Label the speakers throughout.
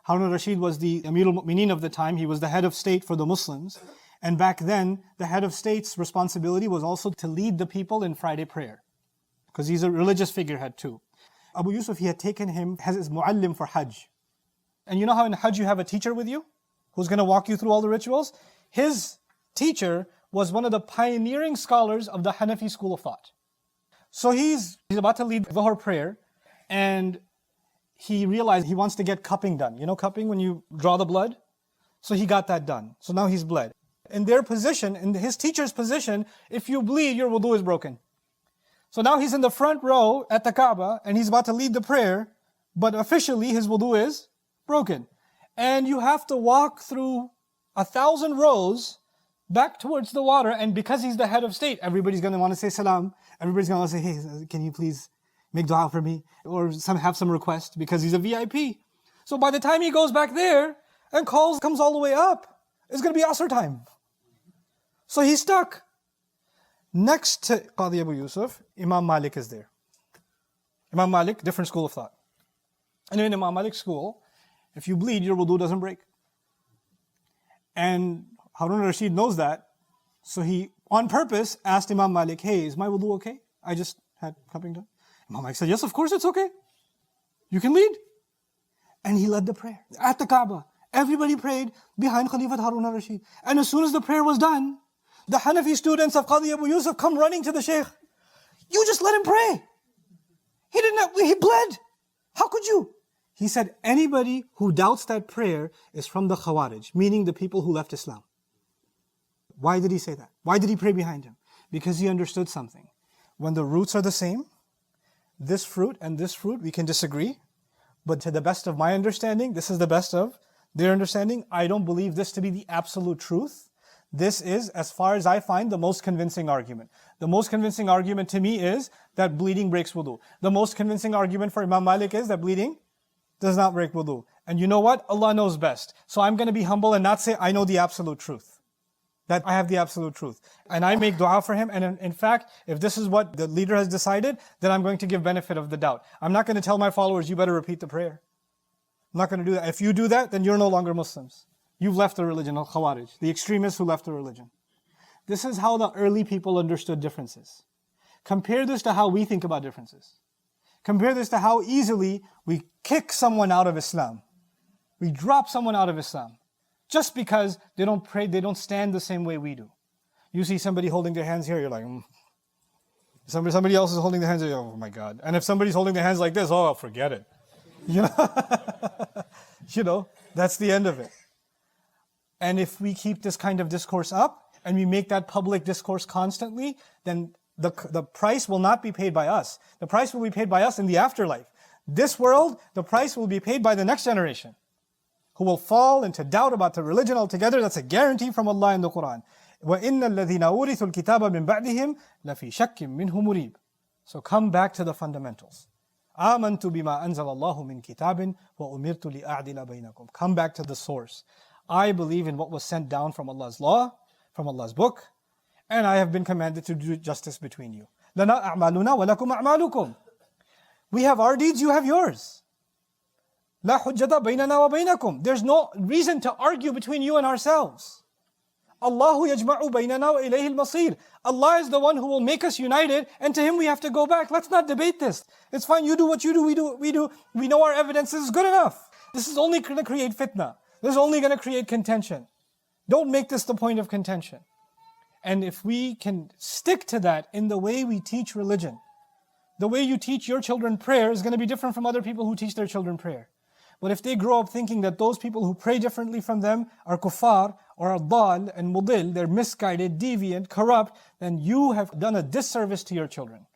Speaker 1: Harun al-Rashid was the Amir al-Mu'mineen of the time. He was the head of state for the Muslims. And back then, the head of state's responsibility was also to lead the people in Friday prayer. Because he's a religious figurehead too. Abu Yusuf, he had taken him as his muallim for Hajj. And you know how in Hajj you have a teacher with you? Who's going to walk you through all the rituals? His teacher was one of the pioneering scholars of the Hanafi school of thought. So he's about to lead Dhuhr prayer, and he realized he wants to get cupping done. You know cupping, when you draw the blood? So he got that done. So now he's bled. In their position, in his teacher's position, if you bleed, your wudu is broken. So now he's in the front row at the Kaaba, and he's about to lead the prayer, but officially his wudu is broken. And you have to walk through 1,000 rows back towards the water, and because he's the head of state, everybody's going to want to say salam. Everybody's going to say, hey, can you please make dua for me? Or have some request, because he's a VIP. So by the time he goes back there, and comes all the way up, it's going to be Asr time. So he's stuck. Next to Qadi Abu Yusuf, Imam Malik is there. Imam Malik, different school of thought. And in Imam Malik's school, if you bleed, your wudu doesn't break. And Harun al-Rashid knows that, so he, on purpose, asked Imam Malik, hey, is my wudu okay? I just had cupping done. Imam Malik said, yes, of course it's okay. You can lead. And he led the prayer at the Kaaba. Everybody prayed behind Khalifat Harun al-Rashid. And as soon as the prayer was done, the Hanafi students of Qadi Abu Yusuf come running to the Shaykh. You just let him pray. He bled. How could you? He said, anybody who doubts that prayer is from the Khawarij, meaning the people who left Islam. Why did he say that? Why did he pray behind him? Because he understood something. When the roots are the same, this fruit and this fruit, we can disagree. But to the best of my understanding, this is the best of their understanding. I don't believe this to be the absolute truth. This is, as far as I find, the most convincing argument. The most convincing argument to me is that bleeding breaks wudu. The most convincing argument for Imam Malik is that bleeding does not break wudu. And you know what? Allah knows best. So I'm going to be humble and not say I know the absolute truth. That I have the absolute truth. And I make dua for him. And in fact, if this is what the leader has decided, then I'm going to give benefit of the doubt. I'm not going to tell my followers, you better repeat the prayer. I'm not going to do that. If you do that, then you're no longer Muslims. You've left the religion of Khawarij, the extremists who left the religion. This is how the early people understood differences. Compare this to how we think about differences. Compare this to how easily we kick someone out of Islam. We drop someone out of Islam. Just because they don't pray, they don't stand the same way we do. You see somebody holding their hands here, you're like, Somebody else is holding their hands, you're like, oh my God. And if somebody's holding their hands like this, oh, forget it. You know, that's the end of it. And if we keep this kind of discourse up, and we make that public discourse constantly, then the price will not be paid by us. The price will be paid by us in the afterlife. This world, the price will be paid by the next generation, who will fall into doubt about the religion altogether. That's a guarantee from Allah in the Quran. وَإِنَّ الَّذِينَ أُورِثُوا الْكِتَابَ مِنْ بَعْدِهِمْ لَفِي شَكٍّ مِّنْهُ مُرِيبٍ. So come back to the fundamentals. آمَنْتُ بِمَا أَنزَلَ اللَّهُ مِنْ كِتَابٍ وَأُمِرْتُ لِأَعْدِلَ بَيْنَكُمْ. Come back to the source. I believe in what was sent down from Allah's law, from Allah's book, and I have been commanded to do justice between you. لَنَا أَعْمَالُنَا وَلَكُمْ أَعْمَالُكُمْ. We have our deeds, you have yours. لَا حُجَّةَ بَيْنَنَا وَبَيْنَكُمْ. There's no reason to argue between you and ourselves. Allahu yajma'u baynana wa ilayhi al-masir. Allah is the one who will make us united, and to Him we have to go back. Let's not debate this. It's fine, you do what you do, we do what we do. We know our evidence is good enough. This is only going to create fitna. This is only going to create contention. Don't make this the point of contention. And if we can stick to that in the way we teach religion, the way you teach your children prayer is going to be different from other people who teach their children prayer. But if they grow up thinking that those people who pray differently from them are kuffar or are dal and mudil, they're misguided, deviant, corrupt, then you have done a disservice to your children.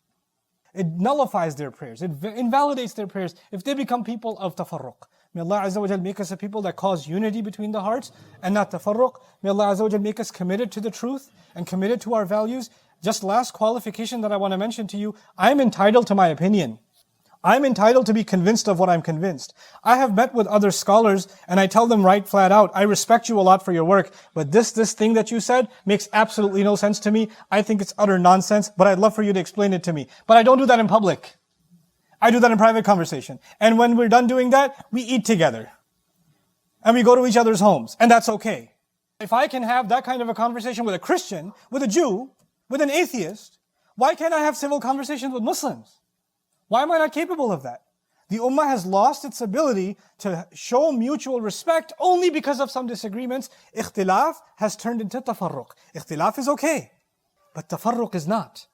Speaker 1: It nullifies their prayers. It invalidates their prayers if they become people of tafarruq. May Allah Azza wa Jal make us a people that cause unity between the hearts and not tafarruq. May Allah Azza wa Jal make us committed to the truth and committed to our values. Just last qualification that I want to mention to you, I'm entitled to my opinion. I'm entitled to be convinced of what I'm convinced. I have met with other scholars and I tell them right flat out, I respect you a lot for your work, but this thing that you said makes absolutely no sense to me. I think it's utter nonsense, but I'd love for you to explain it to me. But I don't do that in public. I do that in private conversation. And when we're done doing that, we eat together. and we go to each other's homes, and that's okay. If I can have that kind of a conversation with a Christian, with a Jew, with an atheist, why can't I have civil conversations with Muslims? Why am I not capable of that? The Ummah has lost its ability to show mutual respect only because of some disagreements. Ikhtilaf has turned into tafarruq. Ikhtilaf is okay, but tafarruq is not.